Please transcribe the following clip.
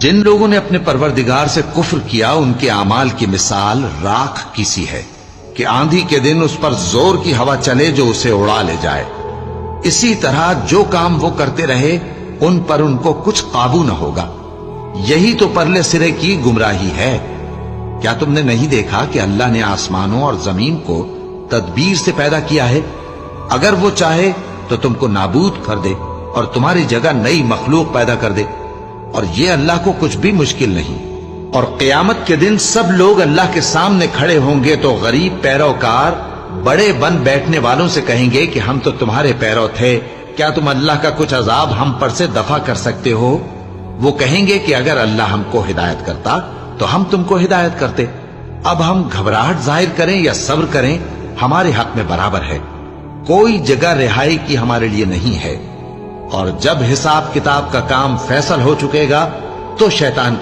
جن لوگوں نے اپنے پروردگار سے کفر کیا ان کے اعمال کی مثال راکھ کی سی ہے کہ آندھی کے دن اس پر زور کی ہوا چلے جو اسے اڑا لے جائے۔ اسی طرح جو کام وہ کرتے رہے ان پر ان کو کچھ قابو نہ ہوگا۔ یہی تو پرلے سرے کی گمراہی ہے۔ کیا تم نے نہیں دیکھا کہ اللہ نے آسمانوں اور زمین کو تدبیر سے پیدا کیا ہے؟ اگر وہ چاہے تو تم کو نابود کر دے اور تمہاری جگہ نئی مخلوق پیدا کر دے، اور یہ اللہ کو کچھ بھی مشکل نہیں۔ اور قیامت کے دن سب لوگ اللہ کے سامنے کھڑے ہوں گے تو غریب پیروکار بڑے بن بیٹھنے والوں سے کہیں گے کہ ہم تو تمہارے پیرو تھے، کیا تم اللہ کا کچھ عذاب ہم پر سے دفع کر سکتے ہو؟ وہ کہیں گے کہ اگر اللہ ہم کو ہدایت کرتا تو ہم تم کو ہدایت کرتے۔ اب ہم گھبراہٹ ظاہر کریں یا صبر کریں ہمارے حق میں برابر ہے، کوئی جگہ رہائی کی ہمارے لیے نہیں ہے۔ اور جب حساب کتاب کا کام فیصل ہو چکے گا تو شیطان